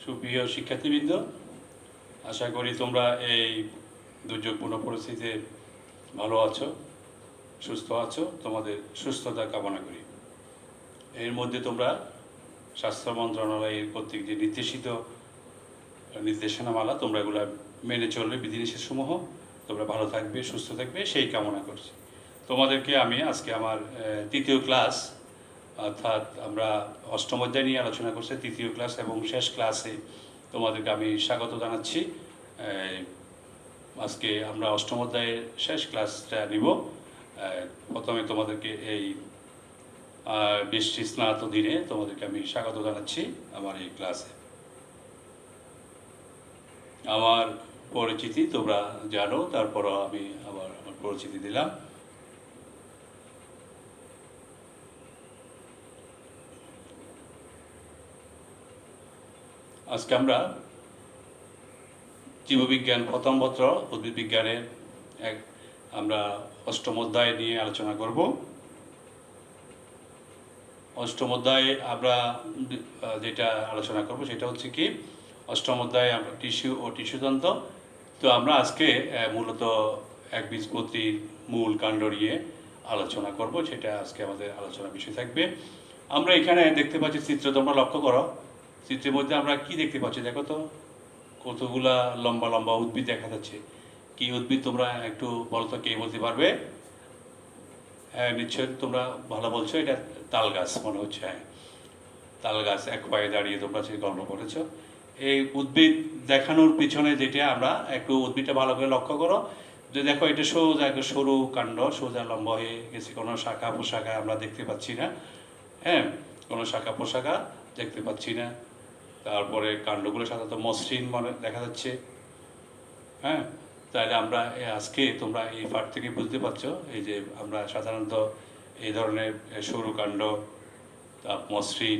সুপ্রিয় শিক্ষার্থীবৃন্দ, আশা করি তোমরা এই দুর্যোগপূর্ণ পরিস্থিতিতে ভালো আছো, সুস্থ আছো। তোমাদের সুস্থতা কামনা করি। এর মধ্যে তোমরা স্বাস্থ্য মন্ত্রণালয়ের কর্তৃক যে নির্দেশিত নির্দেশনামালা তোমরা এগুলো মেনে চলবে, বিধিনিষেধসমূহ তোমরা ভালো থাকবে, সুস্থ থাকবে, সেই কামনা করছি। তোমাদেরকে আমি আজকে আমার তৃতীয় ক্লাস, অর্থাৎ আমরা অষ্টম অধ্যায় নিয়ে আলোচনা করছি, তৃতীয় ক্লাস এবং শেষ ক্লাসে তোমাদেরকে আমি স্বাগত জানাচ্ছি। আজকে আমরা অষ্টম অধ্যায়ের শেষ ক্লাসটা নিব। প্রথমে তোমাদেরকে এই বৃষ্টি স্নাত দিনে তোমাদেরকে আমি স্বাগত জানাচ্ছি আমার এই ক্লাসে। আমার পরিচিতি তোমরা জানো, তারপরও আমি আবার আমার পরিচিতি দিলাম। আজকে আমরা জীববিজ্ঞান প্রথম পত্র উদ্ভিদ বিজ্ঞানের আমরা অষ্টম অধ্যায় নিয়ে আলোচনা করব। অষ্টম অধ্যায়ে আমরা যেটা আলোচনা করব সেটা হচ্ছে কি, অষ্টম অধ্যায়ে আমরা টিস্যু ও টিস্যুতন্ত্র। তো আমরা আজকে মূলত একবীজপত্রীর মূল কাণ্ড নিয়ে আলোচনা করব, সেটা আজকে আমাদের আলোচনার বিষয় থাকবে। আমরা এখানে দেখতে পাচ্ছি চিত্র, তোমরা লক্ষ্য করো। চিত্রের মধ্যে আমরা কি দেখতে পাচ্ছি দেখো তো, কতগুলা লম্বা লম্বা উদ্ভিদ দেখা যাচ্ছে। কি উদ্ভিদ তোমরা একটু বলো তো, কে বলতে পারবে? হ্যাঁ, নিশ্চয় তোমরা ভালো বলছো, এটা তাল গাছ মনে হচ্ছে। হ্যাঁ, তাল গাছ এক পায়ে দাঁড়িয়ে তোমরা সে গল্প করেছো। এই উদ্ভিদ দেখানোর পিছনে যেটা আমরা একটু উদ্ভিদটা ভালো করে লক্ষ্য করো, যে দেখো এটা সোজা একটা সরু কাণ্ড, সোজা লম্বা হয়ে গেছে, কোনো শাখা পোশাখা আমরা দেখতে পাচ্ছি না। হ্যাঁ, কোনো শাখা পোশাখা দেখতে পাচ্ছি না। তারপরে কাণ্ডগুলো সাধারণত মসৃণ মনে দেখা যাচ্ছে। হ্যাঁ, তাহলে আমরা আজকে তোমরা এই পাঠ থেকে বুঝতে পারছো, এই যে আমরা সাধারণত এই ধরনের সরু কাণ্ড, মসৃণ,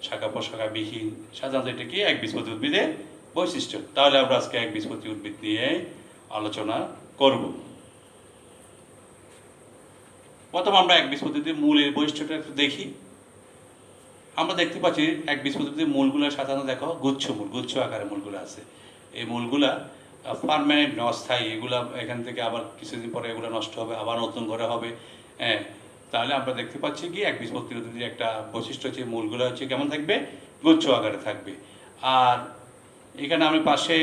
শাখা পোশাখা বিহীন, সাধারণত এটা কি একবীজপত্রী উদ্ভিদের বৈশিষ্ট্য। তাহলে আমরা আজকে একবীজপত্রী উদ্ভিদ নিয়ে আলোচনা করব। প্রথম আমরা একবীজপত্রীর মূলের বৈশিষ্ট্যটা একটু দেখি। আমরা দেখতে পাচ্ছি একবীজপত্রীর মূলগুলো সাধারণত দেখো গুচ্ছ মূল, গুচ্ছ আকারে মূলগুলো আছে। এই মূলগুলা পারমানেন্ট, অস্থায়ী। এগুলা এখান থেকে আবার কিছুদিন পরে এগুলো নষ্ট হবে, আবার নতুন করে হবে। হ্যাঁ, তাহলে আমরা দেখতে পাচ্ছি কি একবীজপত্রী উদ্ভিদের একটা বৈশিষ্ট্য হচ্ছে মূলগুলো হচ্ছে কেমন থাকবে, গুচ্ছ আকারে থাকবে। আর এখানে আমি পাশে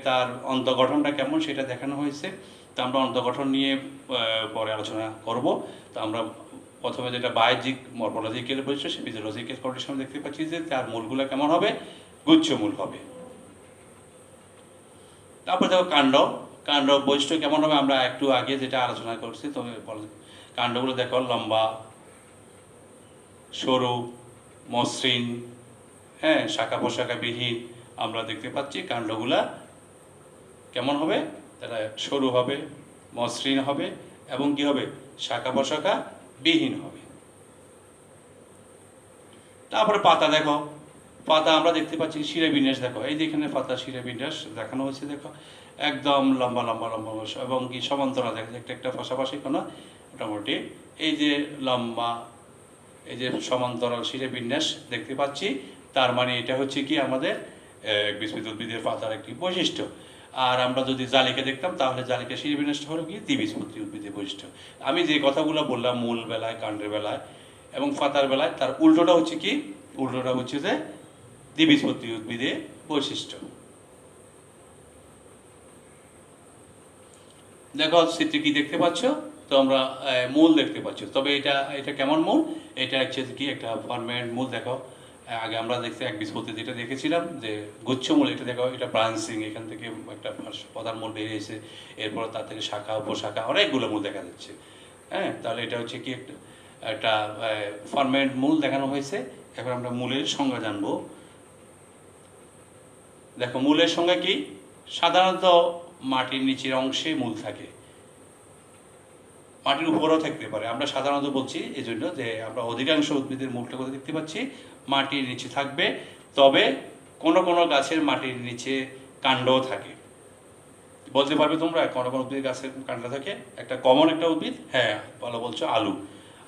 তার অন্তঃগঠনটা কেমন সেটা দেখানো হয়েছে। তো আমরা অন্তঃগঠন নিয়ে পরে আলোচনা করব। তো আমরা প্রথমে যেটা বাহ্যিক মর্ফোলজিক্যাল বৈশিষ্ট্য, সেই ফিজিওলজিক্যাল কন্ডিশন দেখতে পাচ্ছি যে তার মূলগুলো কেমন হবে, গুচ্ছ মূল হবে। তারপরে দেখো কাণ্ড, কাণ্ড বৈশিষ্ট্য কেমন হবে আমরা একটু আগে যেটা আলোচনা করছি। তবে কাণ্ডগুলো দেখো লম্বা, সরু, মসৃণ, হ্যাঁ, শাখা পোশাখা বিহীন আমরা দেখতে পাচ্ছি। কাণ্ডগুলা কেমন হবে, তারা সরু হবে, মসৃণ হবে এবং কি হবে, শাখা পোশাখা বিহীন হবে। তারপরে পাতা দেখো, পাতা আমরা দেখতে পাচ্ছি শিরাবিন্যাস দেখো, এই যে এখানে পাতা শিরাবিন্যাস দেখানো হয়েছে দেখো, একদম লম্বা লম্বা লম্বা এবং কি সমান্তরাল দেখা একটা একটা পাশাপাশি কোনো মোটামুটি এই যে লম্বা, এই যে সমান্তরাল শিরাবিন্যাস দেখতে পাচ্ছি। তার মানে এটা হচ্ছে কি আমাদের একবীজপত্রী উদ্ভিদের পাতার একটি বৈশিষ্ট্য। আর আমরা যদি জালিকা দেখতাম তাহলে জালিকা শিরাবিন্যাসটা হলো কি দ্বিবীজপত্রী উদ্ভিদের বৈশিষ্ট্য। আমি যে কথাগুলো বললাম মূল বেলায়, কাণ্ডের বেলায় এবং পাতার বেলায়, তার উল্টোটা হচ্ছে কি, উল্টোটা হচ্ছে যে দ্বিবীজপত্রী উদ্ভিদের বৈশিষ্ট্য। দেখো চিত্রে কি দেখতে পাচ্ছ, তো আমরা মূল দেখতে পাচ্ছ। তবে এটা এটা কেমন মূল, এটা হচ্ছে কি একটা পার্মানেন্ট মূল। দেখো আগে আমরা দেখতে একবীজপত্রী যেটা দেখেছিলাম যে গুচ্ছ মূল, এটা দেখো এটা ব্রাঞ্চিং, এখান থেকে একটা প্রধান মূল বেরিয়েছে, এরপর তার থেকে শাখা উপশাখা অনেকগুলো মূল দেখা যাচ্ছে। হ্যাঁ, তাহলে এটা হচ্ছে কি একটা পার্মানেন্ট মূল দেখানো হয়েছে। এবার আমরা মূলের সংজ্ঞা জানবো। দেখো মূলের সংজ্ঞা কি, সাধারণত মাটির নিচের অংশে মূল থাকে, মাটির উপরেও থাকতে পারে। আমরা সাধারণত বলছি এই জন্য যে আমরা অধিকাংশ উদ্ভিদের মূলটা কোথায় দেখতে পাচ্ছি, মাটির নিচে থাকবে। তবে কোনো কোনো গাছের মাটির নিচে কাণ্ডও থাকে। বলতে পারবে তোমরা কোনো কোনো উদ্ভিদ গাছের কাণ্ড থাকে? একটা কমন একটা উদ্ভিদ, হ্যাঁ ভালো বলছো, আলু,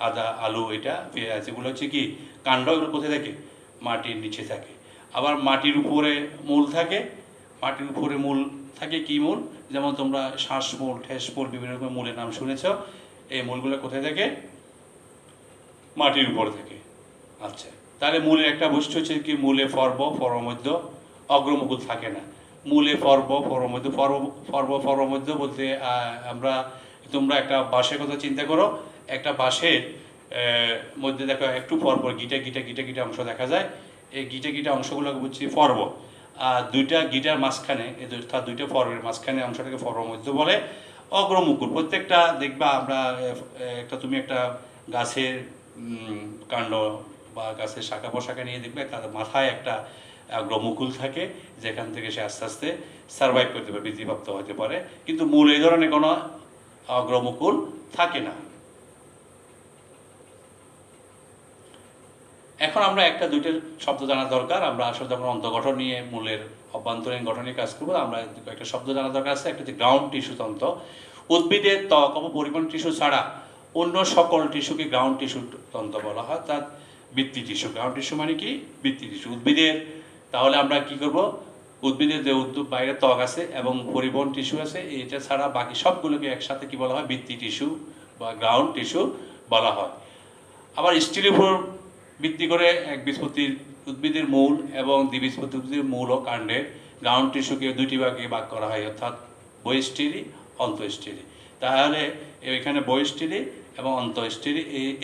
আদা, আলু, এটা পেঁয়াজ, এগুলো হচ্ছে কি কাণ্ড, এগুলো কোথায় থাকে, মাটির নিচে থাকে। আবার মাটির উপরে মূল থাকে, মাটির উপরে মূল থাকে কি মূল, যেমন তোমরা শ্বাসমূল, ঠেসমূল, বিভিন্ন রকম মূলের নাম শুনেছ। এই মূলগুলো কোথায় থাকে? মাটির উপরে থাকে। আচ্ছা, তাহলে মূলের একটা বৈশিষ্ট্য হচ্ছে কি, মূলে পর্ব, পর্বমধ্য, অগ্রমুকুল থাকে না। মূলে পর্ব, পর্বমধ্য, পর্বমধ্য বলতে আমরা, তোমরা একটা বাঁশের কথা চিন্তা করো, একটা বাঁশের মধ্যে দেখো একটু পরপর গিটা গিটা গিটা গিটা অংশ দেখা যায়। এই গিটা গিটা অংশগুলোকে বুঝছি পর্ব। আর দুইটা গিটার মাঝখানে, তার দুইটা পর্বের মাঝখানে অংশটাকে পর্বমধ্য বলে। অগ্রমুকুল প্রত্যেকটা দেখবা আমরা, তুমি একটা গাছের কাণ্ড বা গাছের শাখা পোশাখা নিয়ে দেখবে তার মাথায় একটা অগ্রমুকুল থাকে, যেখান থেকে সে আস্তে আস্তে সার্ভাইভ করতে পারে, বৃদ্ধিপ্রাপ্ত হতে পারে। কিন্তু মূল এই ধরনের কোনো অগ্রমুকুল থাকে না। এখন আমরা একটা দুইটার শব্দ জানা দরকার। আমরা আসলে যখন অন্তর্গঠন নিয়ে মূলের অভ্যন্তরীণ গঠনের কাজ করবো, আমরা একটা শব্দ জানা দরকার আছে। একটা হচ্ছে গ্রাউন্ড টিস্যু তন্ত্র। উদ্ভিদের ত্বক অপরিমাণ টিস্যু ছাড়া অন্য সকল টিস্যুকে গ্রাউন্ড টিস্যু তন্ত্র বলা হয়, তার বৃত্তি টিস্যু। গ্রাউন্ড টিস্যু মানে কি? বৃত্তি টিস্যু উদ্ভিদের। তাহলে আমরা কি করব? উদ্ভিদের যে বাইরে ত্বক আছে এবং পরিবহন টিস্যু আছে, এটা ছাড়া বাকি সবগুলোকে একসাথে কি বলা হয়? বৃত্তি টিস্যু বা গ্রাউন্ড টিস্যু বলা হয়। আবার স্টিলের উপর ভিত্তি করে একবীজপত্রীর উদ্ভিদের মূল এবং দ্বিবীজপত্রী উদ্ভিদের মূল ও কাণ্ডের গ্রাউন্ড টিস্যুকে দুইটি ভাগে ভাগ করা হয়, অর্থাৎ বহিঃস্থিরি, অন্তঃস্থিরি। তাহলে এখানে বহিঃস্থিরি এবং অন্তঃস্থিরি,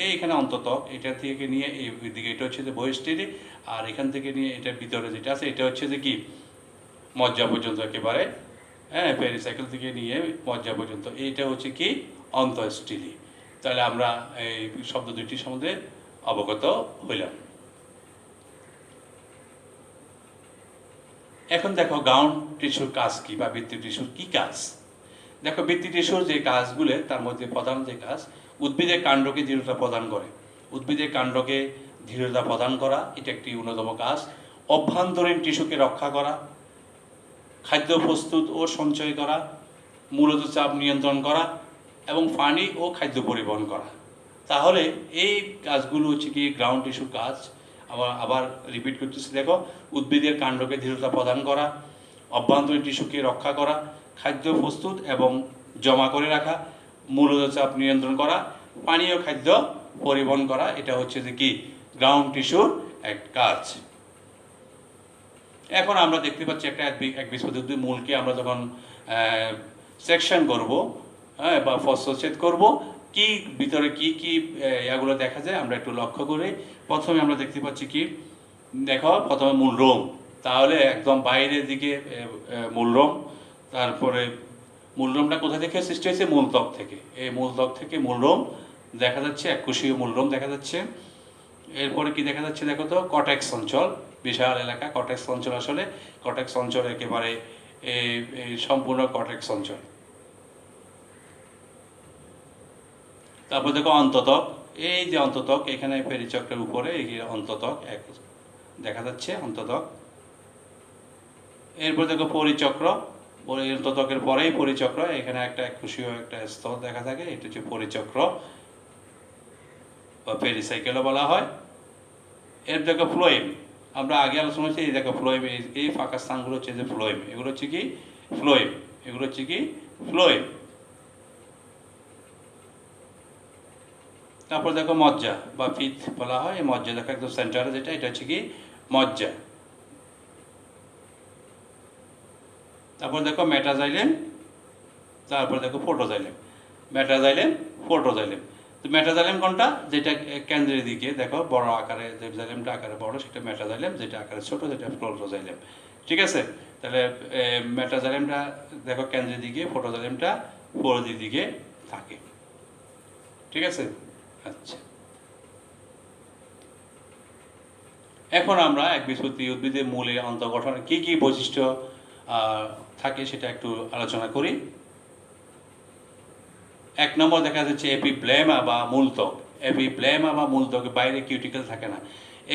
এইখানে অন্ততক, এটা থেকে নিয়ে এই দিকে এটা হচ্ছে যে বহিঃস্থিরি, আর এখান থেকে নিয়ে এটার ভিতরে যেটা আছে এটা হচ্ছে যে কি মজ্জা পর্যন্ত একেবারে, হ্যাঁ, পেরিসাইকেল থেকে নিয়ে মজ্জা পর্যন্ত, এইটা হচ্ছে কি অন্তঃস্থিরি। তাহলে আমরা এই শব্দ দুইটির সম্বন্ধে অবগত হইলাম। এখন দেখো গ্রাউন্ড টিস্যুর কাজ কি বা বৃত্তি টিস্যুর কি কাজ। দেখো বৃত্তি টিস্যুর যে কাজগুলো, তার মধ্যে প্রধান যে কাজ, উদ্ভিদের কাণ্ডকে দৃঢ়তা প্রদান করে। উদ্ভিদের কাণ্ডকে দৃঢ়তা প্রদান করা এটা একটি অন্যতম কাজ। অভ্যন্তরীণ টিস্যুকে রক্ষা করা, খাদ্য প্রস্তুত ও সঞ্চয় করা, মূলত চাপ নিয়ন্ত্রণ করা এবং পানি ও খাদ্য পরিবহন করা। তাহলে এই কাজগুলো হচ্ছে কি গ্রাউন্ড টিস্যুর কাজ। আবার রিপিট করতেছি, দেখো উদ্ভিদের কাণ্ডকে দৃঢ়তা প্রদান করা, অভ্যন্তরীণ টিস্যুকে রক্ষা করা, খাদ্য প্রস্তুত এবং জমা করে রাখা, মূলত চাপ নিয়ন্ত্রণ করা, পানি ও খাদ্য পরিবহন করা, এটা হচ্ছে যে কি গ্রাউন্ড টিস্যুর এক কাজ। এখন আমরা দেখতে পাচ্ছি একটা একবীজপত্রী মূলকে আমরা যখন সেকশন করব, হ্যাঁ, বা ফসলচ্ছেদ করব, কি ভিতরে কি কি এগুলো দেখা যায় আমরা একটু লক্ষ্য করি। প্রথমে আমরা দেখতে পাচ্ছি কি, দেখো প্রথমে মূলরোম। তাহলে একদম বাইরের দিকে মূলরোম, তারপরে মূলরোমটা কোথা থেকে সৃষ্টি হয়েছে? মূলত্বক থেকে। এই মূলত্বক থেকে মূলরোম দেখা যাচ্ছে, এককোষীয় মূলরোম দেখা যাচ্ছে। এরপরে কি দেখা যাচ্ছে দেখো তো, কটেক্স অঞ্চল, বিশাল এলাকা কটেক্স অঞ্চল। আসলে কটেক্স অঞ্চল একেবারে সম্পূর্ণ কটেক্স অঞ্চল। তারপর দেখো অন্ততক, এই যে অন্ততক, এখানে পেরিচক্রের উপরে এই অন্ততক এক দেখা যাচ্ছে, অন্ততক। এরপর দেখো পরিচক্র, অন্ততকের পরেই পরিচক্র, এখানে একটা এককোষীয় একটা স্তর দেখা থাকে, এটা হচ্ছে পরিচক্র বা পেরিসাইকেলও বলা হয়। এর দেখো ফ্লোয়েম, আমরা আগে আলোচনা করছি, এই দেখো ফ্লোয়েম, এই ফাঁকা স্থানগুলো হচ্ছে যে ফ্লোয়েম, এগুলো হচ্ছে কি ফ্লোয়েম, এগুলো হচ্ছে কি ফ্লোয়েম। তারপর দেখো মজ্জা বা ফিথ বলা হয়, এই মজ্জা দেখো একদম সেন্টারে যেটা, এটা হচ্ছে কি মজ্জা। তারপর দেখো মেটাজাইলেম, তারপর দেখো ফোটোজাইলেম। মেটাজাইলেম, ফোটোজাইলেম। তো মেটাজাইলেম কোনটা? যেটা কেন্দ্রের দিকে দেখো বড় আকারে, যে জাইলেমটা আকারে বড় সেটা মেটাজাইলেম, যেটা আকারে ছোট যেটা ফোটোজাইলেম। ঠিক আছে? তাহলে মেটাজাইলেমটা দেখো কেন্দ্রের দিকে, ফোটোজাইলেমটা পরিধির দিকে থাকে। ঠিক আছে? আচ্ছা, এখন আমরা একবীজপত্রী উদ্ভিদের মূলের অন্তর্গঠনের কি কি বৈশিষ্ট্য থাকে সেটা একটু আলোচনা করি। এক নম্বর দেখা যাচ্ছে এপিব্লেমা বা মূলত্বক। এপিব্লেমা বা মূলত্বকের বাইরে কিউটিকেল থাকে না।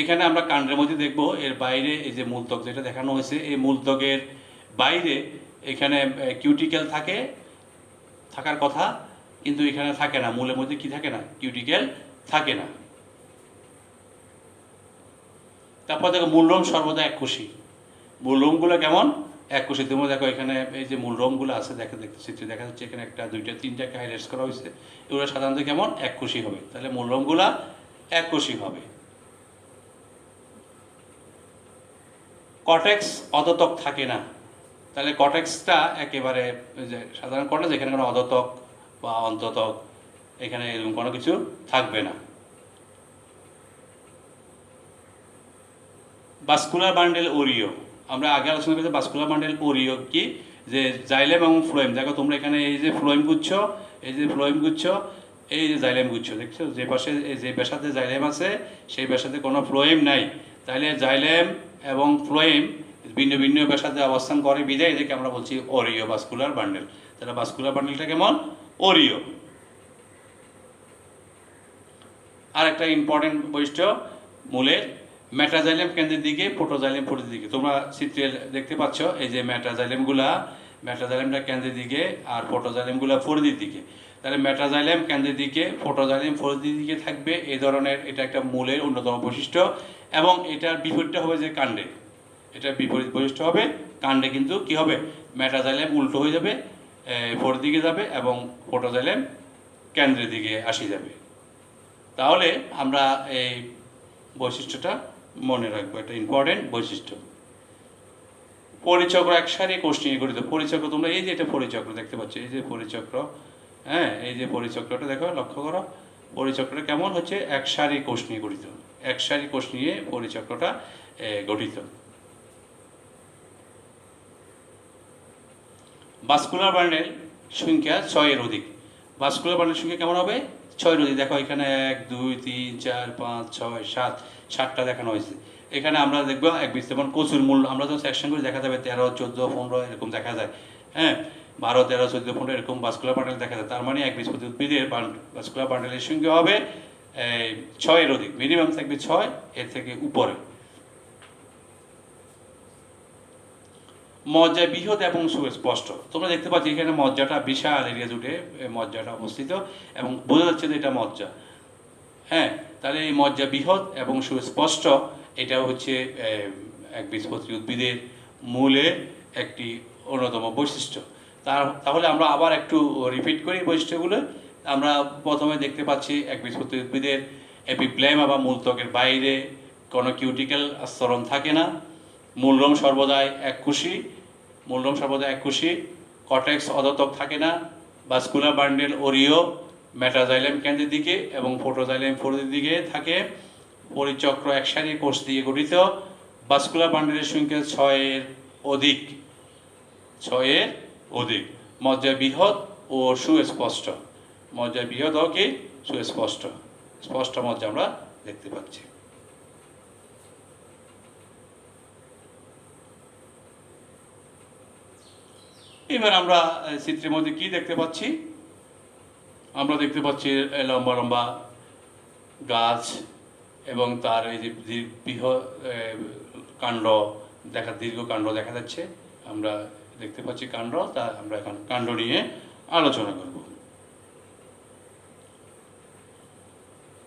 এখানে আমরা কাণ্ডের মধ্যে দেখব, এর বাইরে এই যে মূলত্বক যেটা দেখানো হয়েছে, এই মূলত্বকের বাইরে এখানে কিউটিকেল থাকে, থাকার কথা, কিন্তু এখানে থাকে না। মূলের মধ্যে কি থাকে না? কিউটিকেল থাকে না। তারপর দেখো মূলরোম সর্বদা এককোষী। মূলরোমগুলো কেমন? এককোষী। তোমরা দেখো এখানে এই যে মূলরোমগুলো আছে, চিত্রে দেখা যাচ্ছে এখানে একটা, দুইটা, তিনটাকে হাইলাইটস করা হয়েছে। এগুলো সাধারণত কেমন? এককোষী হবে। তাহলে মূলরোমগুলো এককোষী হবে। কর্টেক্স অদতক থাকে না। তাহলে কর্টেক্সটা একেবারে যে সাধারণ কর্টেক্স, এখানে কোনো অদতক বা অন্ততক এখানে এরকম কোনো কিছু থাকবে না। ভাস্কুলার বান্ডেল ওরিও, আমরা আগে আলোচনা করেছি ভাস্কুলার বান্ডেল ওরিও কি, যে জাইলেম এবং ফ্লোয়েম। দেখো তোমরা এখানে এই যে ফ্লোয়েম গুচ্ছ, এই যে ফ্লোয়েম গুচ্ছ, এই যে জাইলেম গুচ্ছ দেখছো, যে পাশে যে ব্যাসাতে জাইলেম আছে সেই ব্যাসাতে কোনো ফ্লোয়েম নাই। তাহলে জাইলেম এবং ফ্লোয়েম ভিন্ন ভিন্ন ব্যাসাতে অবস্থান করে বিধায় এদেরকে আমরা বলছি ওরিও ভাস্কুলার বান্ডেল। তাহলে ভাস্কুলার বান্ডেলটা কেমন? ওরিও। আর একটা ইম্পর্টেন্ট বৈশিষ্ট্য মূলের, মেটাজাইলেম কেন্দ্রের দিকে, প্রোটোজাইলেম ফোরের দিকে। তোমরা চিত্রে দেখতে পাচ্ছ এই যে মেটাজাইলেমটা কেন্দ্রের দিকে আর প্রোটোজাইলেমগুলা ফোরের দিকে। তাহলে মেটাজাইলেম কেন্দ্রের দিকে, প্রোটোজাইলেম ফোরের দিকে থাকবে। এই ধরনের এটা একটা মূলের অন্যতম বৈশিষ্ট্য। এবং এটার বিপরীতটা হবে যে কাণ্ডে, এটার বিপরীত বৈশিষ্ট্য হবে কাণ্ডে কিন্তু কি হবে? মেটাজাইলেম উল্টো হয়ে যাবে, ফোরের দিকে যাবে এবং প্রোটোজাইলেম কেন্দ্রের দিকে আসি যাবে। তাহলে আমরা এই বৈশিষ্ট্যটা মনে রাখবো, এটা ইম্পর্টেন্ট বৈশিষ্ট্য। পরিচক্র এক সারি কোষ নিয়ে গঠিত। পরিচক্র তোমরা এই যে এটা পরিচক্র দেখতে পাচ্ছ, এই যে পরিচক্র, হ্যাঁ এই যে পরিচক্রটা দেখো, লক্ষ্য করো পরিচক্রটা কেমন হচ্ছে? এক সারি কোষ নিয়ে গঠিত। এক সারি কোষ নিয়ে পরিচক্রটা গঠিত। ভাস্কুলার বান্ডেল সংখ্যা 6-এর অধিক। ভাস্কুলার বান্ডেল সংখ্যা কেমন হবে? 6-এর অধিক। দেখো এখানে 1 2 3 4 5 6 7, 7টা দেখানো হয়েছে। এখানে আমরা দেখবো এক বীজ, যেমন কচুর মূল আমরা যখন সেকশন করে দেখা যাবে 13 14 15 এরকম দেখা যায়, হ্যাঁ 12 13 14 15 এরকম ভাস্কুলার বান্ডেল দেখা যায়। তার মানে এক বীজপত্রী উদ্ভিদের ভাস্কুলার বান্ডেলের সংখ্যা হবে 6-এর অধিক। মিনিমাম থাকবে 6, এর থেকে উপরে। মজ্জা বৃহৎ এবং সুস্পষ্ট। তোমরা দেখতে পাচ্ছ এখানে মজ্জাটা বিশাল এরিয়া জুড়ে মজ্জাটা অবস্থিত এবং বোঝা যাচ্ছে যে এটা মজ্জা, হ্যাঁ। তাহলে এই মজ্জা বৃহৎ এবং সুস্পষ্ট, এটা হচ্ছে একবীজপত্রী উদ্ভিদের মূলের একটি অন্যতম বৈশিষ্ট্য। তাহলে আমরা আবার একটু রিপিট করি বৈশিষ্ট্যগুলো। আমরা প্রথমে দেখতে পাচ্ছি একবীজপত্রী উদ্ভিদের এপিফ্লেমা বা মূলত্বকের বাইরে কোনো কিউটিক্যাল আস্তরণ থাকে না। মূলরোম সর্বদাই এককোষী, মূলরোম সর্বদা এককোষী। কর্টেক্স অদতক থাকে না। ভাস্কুলার বান্ডেল ওরিও, মেটাজাইলেম কেন্দ্রের দিকে এবং প্রোটোজাইলেম ফোরের দিকে থাকে। পরিচক্র একসারি কোষ দিয়ে গঠিত। ভাস্কুলার বান্ডেলের সংখ্যা 6-এর অধিক, 6-এর অধিক। মজ্জা বৃহৎ ও সুস্পষ্ট। মজ্জা বৃহৎ ও কি সুস্পষ্ট, স্পষ্ট মজ্জা আমরা দেখতে পাচ্ছি। এবার আমরা চিত্রের মধ্যে কি দেখতে পাচ্ছি? আমরা দেখতে পাচ্ছি লম্বা লম্বা গাছ এবং তার এই যে কাণ্ড দীর্ঘ কাণ্ড দেখা যাচ্ছে। আমরা দেখতে পাচ্ছি কাণ্ড, তা আমরা এখন কাণ্ড নিয়ে আলোচনা করব।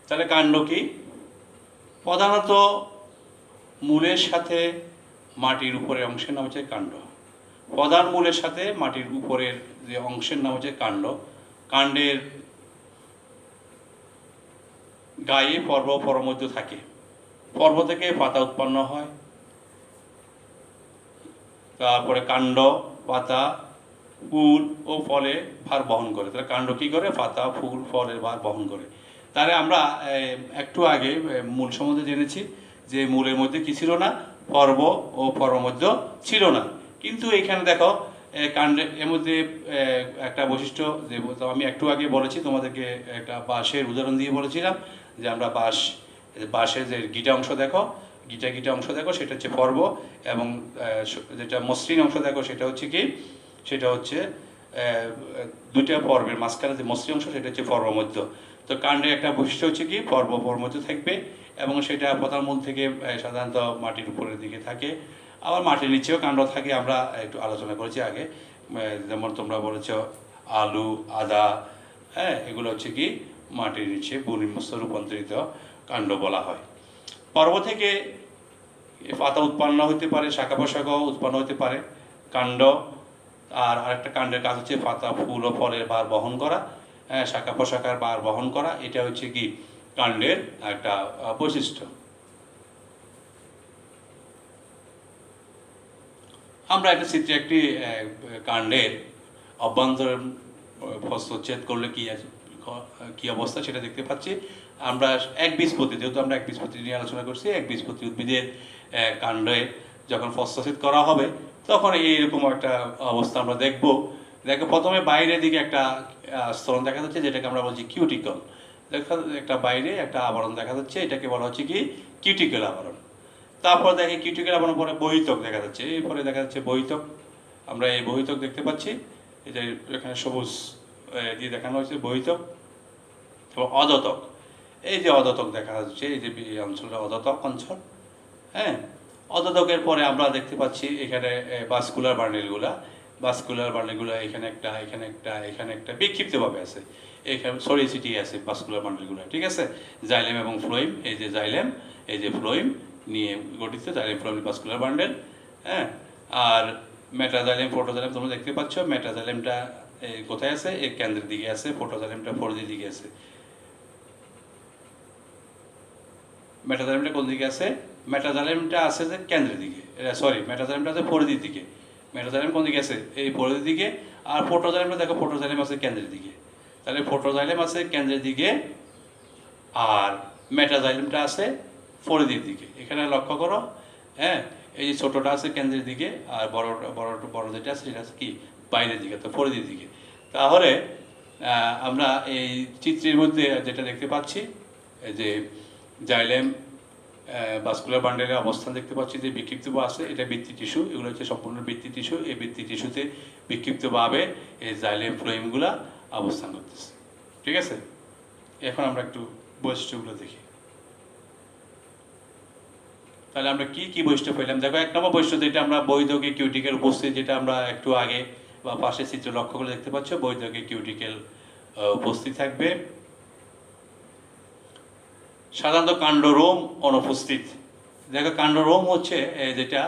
তাহলে কাণ্ড কি? প্রধানত মূলের সাথে মাটির উপরের অংশের নাম হচ্ছে কাণ্ড। প্রধান মূলের সাথে মাটির উপরের যে অংশের নাম হচ্ছে কাণ্ড। কাণ্ডের গায়ে পর্ব পরমধ্য থাকে। পর্ব থেকে পাতা উৎপন্ন হয়। তারপরে কাণ্ড, পাতা, ফুল ও ফলে ভার বহন করে। তাহলে কাণ্ড কি করে? পাতা, ফুল, ফলের ভার বহন করে। তাহলে আমরা একটু আগে মূল সম্বন্ধে জেনেছি যে মূলের মধ্যে কি ছিল না? পর্ব ও পরমধ্য ছিল না। কিন্তু এখানে দেখো কাণ্ডের এর মধ্যে একটা বৈশিষ্ট্য, যে আমি একটু আগে বলেছি তোমাদেরকে, একটা বাঁশের উদাহরণ দিয়ে বলেছিলাম যে আমরা বাঁশের যে গিটা অংশ দেখো, গিটা অংশ দেখো, সেটা হচ্ছে পর্ব, এবং যেটা মসৃণ অংশ দেখো সেটা হচ্ছে কি, সেটা হচ্ছে দুইটা পর্বের মাঝখানে যে মসৃণ অংশ সেটা হচ্ছে পর্বমধ্য। তো কাণ্ডের একটা বৈশিষ্ট্য হচ্ছে কি, পর্বমধ্য থাকবে এবং সেটা প্রধান মূল থেকে সাধারণত মাটির উপরের দিকে থাকে। আবার মাটির নিচেও কাণ্ড থাকে, আমরা একটু আলোচনা করেছি আগে। যেমন তোমরা বলেছ আলু, আদা, হ্যাঁ এগুলো হচ্ছে কি মাটির নিচে ভূমিমস্থ রূপান্তরিত কাণ্ড বলা হয়। পর্ব থেকে পাতা উৎপন্ন হতে পারে, শাখা প্রশাখা উৎপন্ন হতে পারে, কাণ্ড। আর আরেকটা কাণ্ডের কাজ হচ্ছে পাতা, ফুল ও ফলের ভার বহন করা, হ্যাঁ, শাখা প্রশাখার ভার বহন করা। এটা হচ্ছে কি কাণ্ডের একটা বৈশিষ্ট্য। আমরা একটা চিত্রে একটি কাণ্ডের অভ্যন্তরীণ হস্তচ্ছেদ করলে কি অবস্থা সেটা দেখতে পাচ্ছি। আমরা একবীজপত্রী, যেহেতু আমরা একবীজপত্রী নিয়ে আলোচনা করছি, একবীজপত্রী উদ্ভিদের কাণ্ডে যখন হস্তচ্ছেদ করা হবে তখন এইরকম একটা অবস্থা আমরা দেখব। প্রথমে বাইরের দিকে একটা স্তরণ দেখা যাচ্ছে, যেটাকে আমরা বলছি কিউটিকল। একটা বাইরে একটা আবরণ দেখা যাচ্ছে, এটাকে বলা হচ্ছে কি কিউটিকল আবরণ। তারপর দেখি কিউটিকল আবরণ পরে বহিতক দেখা যাচ্ছে, এরপরে দেখা যাচ্ছে বহিতক। আমরা এই বহিতক দেখতে পাচ্ছি, এই যে এখানে সবুজ দিয়ে দেখানো হয়েছে বহিতক। অদতক, এই যে অদতক দেখা যাচ্ছে, এই যে অঞ্চলটা অদতক অঞ্চল। হ্যাঁ, অদতকের পরে আমরা দেখতে পাচ্ছি এখানে ভাস্কুলার বান্ডেলগুলো এখানে একটা, এখানে একটা, এখানে একটা বিক্ষিপ্তভাবে আছে, এখানে ছড়িয়ে ছিটিয়ে আছে ভাস্কুলার বান্ডেলগুলো, ঠিক আছে। জাইলেম এবং ফ্লোয়েম, এই যে জাইলেম, এই যে ফ্লোয়েম নিয়ে গঠিত, জাইলেম ফ্লোয়েম ভাস্কুলার বান্ডেল। হ্যাঁ, আর মেটাজাইলেম, ফোটোজাইলেম তোমরা দেখতে পাচ্ছ। মেটাজাইলেমটা কোথায় আছে? এই কেন্দ্রের দিকে আছে, ফোটোজাইলেমটা ফোরদির দিকে আছে। মেটাজাইলেমটা কোন দিকে আছে? মেটাজাইলেমটা আছে যে কেন্দ্রের দিকে, সরি, মেটাজাইলেমটা আছে ফোরদির দিকে। মেটাজাইলেম কোন দিকে আছে? এই ফোরদির দিকে। আর ফোটোজাইলেমটা দেখো, ফোটোজাইলেম আছে কেন্দ্রের দিকে। তাহলে ফোটোজাইলেম আছে কেন্দ্রের দিকে আর মেটাজাইলেমটা আছে ফোরদির দিকে। এখানে লক্ষ্য করো, হ্যাঁ, এই যে ছোটটা আছে কেন্দ্রের দিকে আর বড় যেটা আছে সেটা আছে কি বাইরের দিকে, তো ফোরদির দিকে। তাহলে আমরা এই চিত্রের মধ্যে যেটা দেখতে পাচ্ছি, এই যে জাইলেম ভাস্কুলার বান্ডেলের অবস্থান দেখতে পাচ্ছি, যে বিক্ষিপ্ত আছে, এটা বৃত্তি টিস্যু, এগুলো হচ্ছে সম্পূর্ণ বৃত্তি টিস্যু। এই বৃত্তি টিস্যুতে বিক্ষিপ্তভাবে এই জাইলেম ফ্লোয়েমগুলা অবস্থান করতেছে, ঠিক আছে। এখন আমরা একটু বৈশিষ্ট্যগুলো দেখি। তাহলে আমরা কি কি বৈশিষ্ট্য পেলাম? দেখো, এক নম্বর বৈশিষ্ট্য যেটা আমরা বৈধকে কিউটিকেল উপস্থিত, যেটা আমরা একটু আগে বা পাশে চিত্র লক্ষ্য করে দেখতে পাচ্ছ, বৈধকে কিউটিকেল উপস্থিত থাকবে। সাধারণত কাণ্ডরোম অনুপস্থিত। দেখো, কাণ্ডরোম হচ্ছে যেটা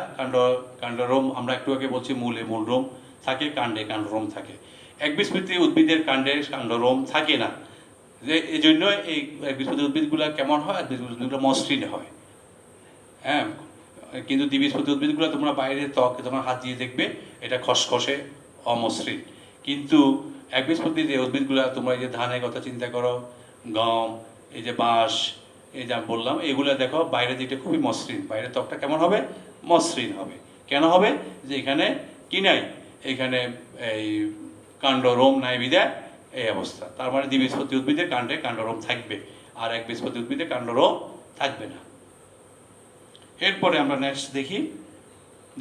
কাণ্ডরোম আমরা একটু আগে বলছি, মূল রোম থাকে, কাণ্ডে কাণ্ডরোম থাকে। একবীজপত্রী উদ্ভিদের কাণ্ডে কাণ্ডরোম থাকে না, যে এই জন্য এই একবীজপত্রী উদ্ভিদগুলো কেমন হয়? উদ্ভিদগুলো মসৃণ হয়, হ্যাঁ। কিন্তু দ্বিবীজপত্রী উদ্ভিদগুলো তোমরা বাইরের ত্বক তোমার হাত দিয়ে দেখবে, এটা খসখসে অমসৃণ। কিন্তু একবীজপত্রী যে উদ্ভিদগুলো, তোমরা এই যে ধানের কথা চিন্তা করো, গম, এই যে বাঁশ, এই যে আমি বললাম, এগুলো দেখো বাইরের দিকটা খুবই মসৃণ, বাইরের ত্বকটা কেমন হবে? মসৃণ হবে। কেন হবে? যে এখানে কি নাই, এখানে এই কাণ্ডরোম নাই বিধায় এই অবস্থা। তার মানে দ্বিবীজপত্রী উদ্ভিদের কাণ্ডে কাণ্ডরোম থাকবে, আর একবীজপত্রী উদ্ভিদে কাণ্ডরোম থাকবে না। এরপরে আমরা নেক্সট দেখি,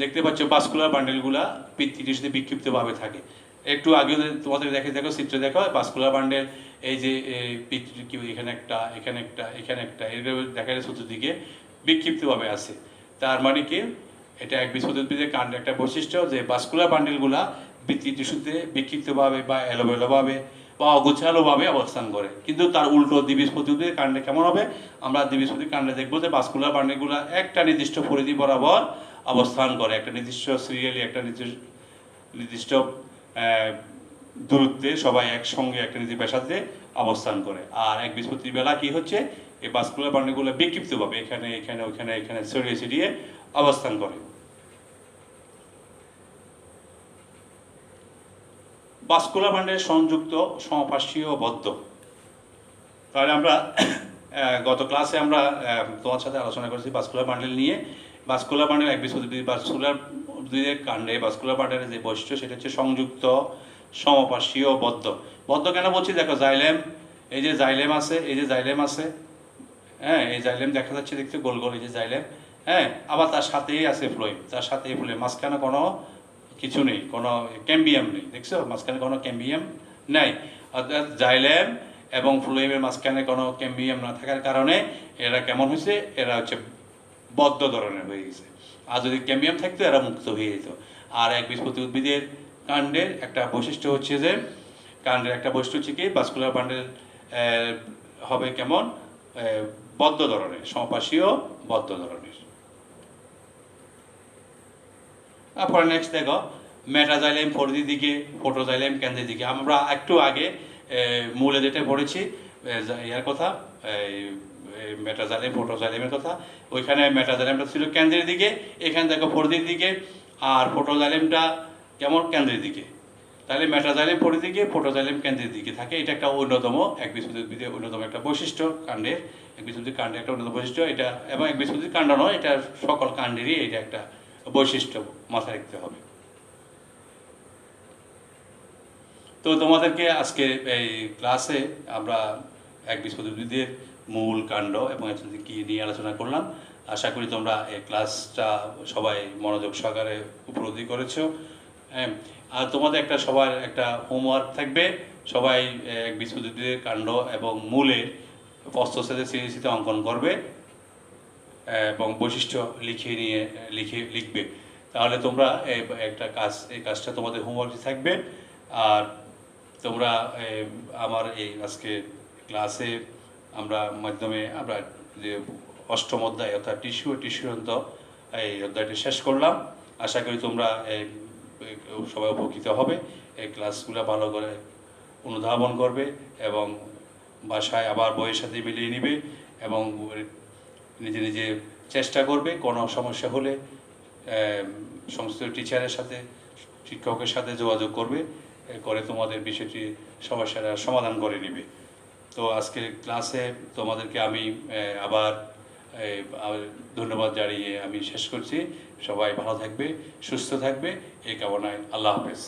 দেখতে পাচ্ছ ভাস্কুলার বান্ডেলগুলা বৃত্তি টিস্যুতে বিক্ষিপ্তভাবে থাকে। একটু আগে তোমাদের দেখো চিত্র দেখো, ভাস্কুলার বান্ডেল, এই যে এখানে একটা, এখানে একটা, এখানে একটা, এগুলো দেখা যায় চতুর্দিকে বিক্ষিপ্তভাবে আছে। তার মানে কি, এটা একবীজপত্রী উদ্ভিদের কাণ্ডের একটা বৈশিষ্ট্য, যে ভাস্কুলার বান্ডেলগুলা বৃত্তি টিস্যুতে বিক্ষিপ্তভাবে বা এলোমেলোভাবে বা অগোছালোভাবে অবস্থান করে। কিন্তু তার উল্টো দ্বিবীজপত্রী উদ্ভিদের কাণ্ডে কেমন হবে? আমরা দ্বিবীজপত্রী কাণ্ডে দেখবো যে ভাস্কুলার বান্ডেলগুলা একটা নির্দিষ্ট পরিধি বরাবর অবস্থান করে, একটা নির্দিষ্ট সিরিয়ালি, একটা নির্দিষ্ট দূরত্বে সবাই একসঙ্গে একটা নির্দিষ্ট ব্যাসার্ধে অবস্থান করে। আর একবীজপত্রীর বেলা কি হচ্ছে, এই ভাস্কুলার বান্ডেলগুলো বিক্ষিপ্তভাবে এখানে এখানে ওইখানে এখানে ছড়িয়ে ছিটিয়ে অবস্থান করে। ভাস্কুলার বান্ডেল সংযুক্ত, সমপার্শ্বীয় ও বদ্ধ। তাহলে আমরা গত ক্লাসে আমরা তোমার সাথে আলোচনা করেছি ভাস্কুলার বান্ডেল নিয়ে। ভাস্কুলার বান্ডেল একবীজপত্রী ভাস্কুলার উদ্ভিদের কাণ্ডে ভাস্কুলার বান্ডেলের যে বৈশিষ্ট্য, সেটা হচ্ছে সংযুক্ত, সমপার্শ্বীয়, বদ্ধ। বদ্ধ কেন বলছি? দেখো, জাইলেম, এই যে জাইলেম আছে, এই যে জাইলেম আছে, হ্যাঁ, এই জাইলেম দেখা যাচ্ছে দেখতে গোল গোল, এই যে জাইলেম, হ্যাঁ। আবার তার সাথেই আছে ফ্লোয়েম, তার সাথে ফ্লোয়েম, মাঝখানে কোনো কিছু নেই, কোনো ক্যাম্বিয়াম নেই, দেখছো মাঝখানে কোনো ক্যাম্বিয়াম নেই। অর্থাৎ জাইলেম এবং ফ্লোয়েমের মাঝখানে কোনো ক্যাম্বিয়াম না থাকার কারণে এরা কেমন হয়েছে? এরা হচ্ছে বদ্ধ ধরনের হয়ে গেছে। আর যদি ক্যাম্বিয়াম থাকতো এরা মুক্ত হয়ে যেত। আর একবীজপত্রী উদ্ভিদের কাণ্ডের একটা বৈশিষ্ট্য হচ্ছে যে, কাণ্ডের একটা বৈশিষ্ট্য হচ্ছে কি, ভাস্কুলার বান্ডেল হবে কেমন? বদ্ধ ধরনের, সমপার্শ্বীয়, বদ্ধ ধরনের। তারপরে নেক্সট দেখো মেটাজাইলেম পরিধির দিকে, ফটোজাইলেম কেন্দ্রের দিকে। আমরা একটু আগে মূলে যেটা পড়েছি ইয়ার কথা, মেটাজাইলেম ফটোজাইলেমের কথা। ওইখানে মেটাজাইলেমটা ছিল কেন্দ্রের দিকে, এখানে দেখো পরিধির দিকে, আর ফটোজাইলেমটা কেমন কেন্দ্রের দিকে। তাহলে মেটাজাইলেম পরিধির দিকে, ফটোজাইলেম কেন্দ্রের দিকে থাকে। এটা একটা অন্যতম একবীজপত্রী উদ্ভিদের অন্যতম একটা বৈশিষ্ট্য কাণ্ডের, একবীজপত্রী কাণ্ডের একটা অন্যতম বৈশিষ্ট্য এটা। এবং একবীজপত্রী কাণ্ড নয়, এটা সকল কাণ্ডেরই এটা একটা বৈশিষ্ট্য, মাথায় রাখতে হবে। তো তোমাদেরকে আজকে এই ক্লাসে আমরা একবীজপত্রী উদ্ভিদের মূল, কাণ্ড এবং একসাথে কী নিয়ে আলোচনা করলাম। আশা করি তোমরা এই ক্লাসটা সবাই মনোযোগ সহকারে উপলব্ধি করেছো। হ্যাঁ, আর তোমাদের একটা সবার একটা হোমওয়ার্ক থাকবে। সবাই একবীজপত্রী উদ্ভিদের কাণ্ড এবং মূলের প্রস্থচ্ছেদের সিরিজটিতে অঙ্কন করবে এবং বৈশিষ্ট্য লিখবে। তাহলে তোমরা এই কাজটা তোমাদের হোমওয়ার্ক থাকবে। আর তোমরা আমার এই আজকে ক্লাসে মাধ্যমে আমরা যে অষ্টম অধ্যায় অর্থাৎ টিস্যুতন্ত্র এই অধ্যায়টি শেষ করলাম। আশা করি তোমরা সবাই উপকৃত হবে। এই ক্লাসগুলো ভালো করে অনুধাবন করবে এবং বাসায় আবার বইয়ের সাথে মিলিয়ে নিবে এবং নিজে নিজে চেষ্টা করবে। কোনো সমস্যা হলে সংশ্লিষ্ট টিচারের সাথে, শিক্ষকের সাথে যোগাযোগ করবে, করে তোমাদের বিষয়টি সমস্যাটা সমাধান করে নেবে। তো আজকের ক্লাসে তোমাদেরকে আমি আবার ধন্যবাদ জানিয়ে আমি শেষ করছি। সবাই ভালো থাকবে, সুস্থ থাকবে এই কামনায়। আল্লাহ হাফেজ।